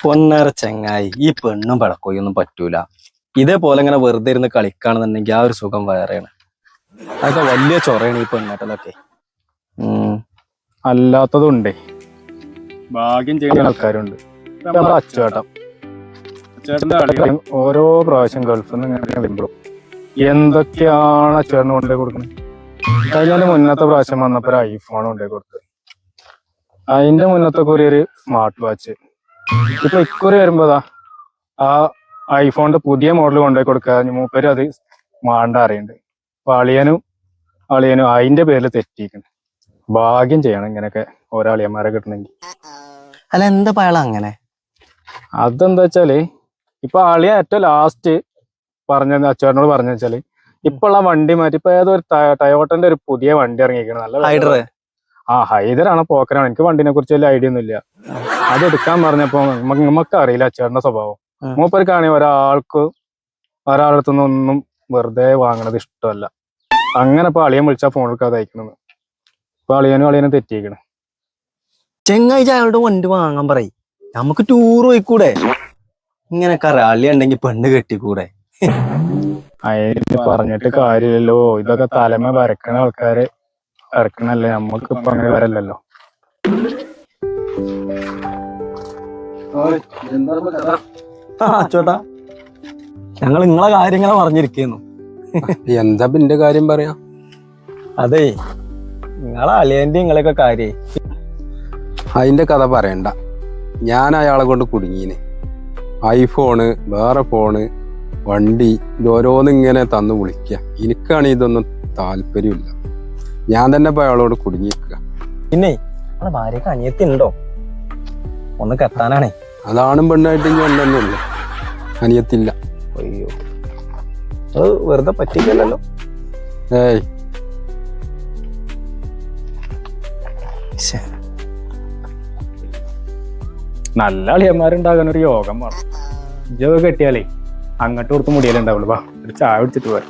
പൊന്നാര ചെങ്ങായി ഈ പെണ്ണും പടക്കോയൊന്നും പറ്റൂല. ഇതേപോലെ ഇങ്ങനെ വെറുതെ ഇരുന്ന് കളിക്കാണെന്നുണ്ടെങ്കിൽ ആ ഒരു സുഖം വേറെയാണ്. അതൊക്കെ വലിയ ചൊറയാണ് ഈ പെണ്ണാട്ടലൊക്കെ. അല്ലാത്തതുണ്ടേ, ഭാഗ്യം ചെയ്യുന്ന ആൾക്കാരുണ്ട്. അച്ചുവേട്ടൻ ഓരോ പ്രാവശ്യം ഗൾഫിൽ നിന്ന് ഇങ്ങനെ വരുമ്പോഴും എന്തൊക്കെയാണ് അച്ചുവേട്ടന് കൊണ്ടേ കൊടുക്കുന്നത്. കഴിഞ്ഞ മുന്നത്തെ പ്രാവശ്യം വന്നപ്പോ ഒരു ഐഫോൺ കൊണ്ടേ കൊടുത്തത്, അതിന്റെ മുന്നത്തെ ഒരു സ്മാർട്ട് വാച്ച്. ഇപ്പൊ ഇക്കുറി വരുമ്പോതാ ആ ഐഫോണിന്റെ പുതിയ മോഡൽ കൊണ്ടുപോയി കൊടുക്കുക. മൂപ്പര് അത് മാണ്ട അറിയണ്ട്. അപ്പൊ അളിയനും അതിന്റെ പേരിൽ തെറ്റിയിരിക്കണം. ഭാഗ്യം ചെയ്യണം ഇങ്ങനെയൊക്കെ ഓരോ അളിയന്മാരെ കിട്ടണമെങ്കിൽ. അല്ല എന്താ പയാള അങ്ങനെ? അതെന്താ വെച്ചാല് ഇപ്പൊ അളിയ ഏറ്റവും ലാസ്റ്റ് പറഞ്ഞ അച്ചുവേട്ടനോട് പറഞ്ഞ വെച്ചാല് ഇപ്പൊ ഉള്ള വണ്ടി മാറ്റി ഇപ്പൊ ഏതോ ഒരു ടയോട്ടന്റെ ഒരു പുതിയ വണ്ടി ഇറങ്ങിയിരിക്കണം. നല്ല ഹൈദരാണ് പോക്കരാണ്. എനിക്ക് വണ്ടിനെ കുറിച്ച് വലിയ ഐഡിയ ഒന്നും ഇല്ല. അത് എടുക്കാൻ പറഞ്ഞപ്പോ നമുക്ക് അറിയില്ല അച്ചുവേട്ടന്റെ സ്വഭാവം. മൂപ്പർക്കാണെങ്കിൽ ഒരാളടുത്തുനിന്ന് ഒന്നും വെറുതെ വാങ്ങണത് ഇഷ്ടമല്ല. അങ്ങനെ ഇപ്പൊ അളിയൻ വിളിച്ചാ ഫോൺ എടുക്കാതെ അയക്കണെന്ന്. ഇപ്പൊ അളിയനും തെറ്റിയിരിക്കണം. ചെങ്ങാഴ്ച അയാളുടെ വണ്ടി വാങ്ങാൻ പറയും. നമുക്ക് ടൂർ പോയിക്കൂടെ? ഇങ്ങനെയൊക്കെ അളി ഉണ്ടെങ്കിൽ പെണ്ണ് കെട്ടിക്കൂടെ? അതിന് പറഞ്ഞിട്ട് കാര്യമില്ലല്ലോ. ഇതൊക്കെ തലമ വരക്കണ ആൾക്കാര് ഇറക്കണല്ലേ. നമ്മക്ക് ഇപ്പൊ അങ്ങനെ വരല്ലല്ലോ. ചോട്ടാ, ഞങ്ങൾ നിങ്ങളെ കാര്യങ്ങളെ പറഞ്ഞിരിക്കുന്നു. എന്താ എന്റെ കാര്യം പറയാ? അതെ, നിങ്ങളെ അളിയന്റെ നിങ്ങളെയൊക്കെ കാര്യേ. അതിന്റെ കഥ പറയണ്ട. ഞാൻ അയാളെ കൊണ്ട് കുടുങ്ങീന്. ഐഫോണ്, വേറെ ഫോണ്, വണ്ടി, ഇതോരോന്നും ഇങ്ങനെ തന്നു വിളിക്കുക. എനിക്കാണ് ഇതൊന്നും താല്പര്യമില്ല. ഞാൻ തന്നെ ഇപ്പൊ അയാളോട് കുടുങ്ങിയിരിക്കുക. പിന്നെ നിങ്ങളെ ഭാര്യക്ക് അനിയത്തി ഉണ്ടോ? ഒന്ന് കെട്ടാനാണേ. അതാണും പെണ്ണായിട്ട് ഇനി ഉണ്ടെന്നുള്ളു. അനിയത്തില്ല. അയ്യോ, അത് വെറുതെ പറ്റിക്കല്ലോ. ഏയ്, നല്ല അളിയന്മാരുണ്ടാകാൻ ഒരു യോഗം വേണം. ഇതൊക്കെ കെട്ടിയാലേ അങ്ങോട്ട് കൊടുത്ത് മുടിയലുണ്ടാവുള്ളൂ. വാ, ഒരു ചായ കുടിച്ചിട്ട് പോരാ.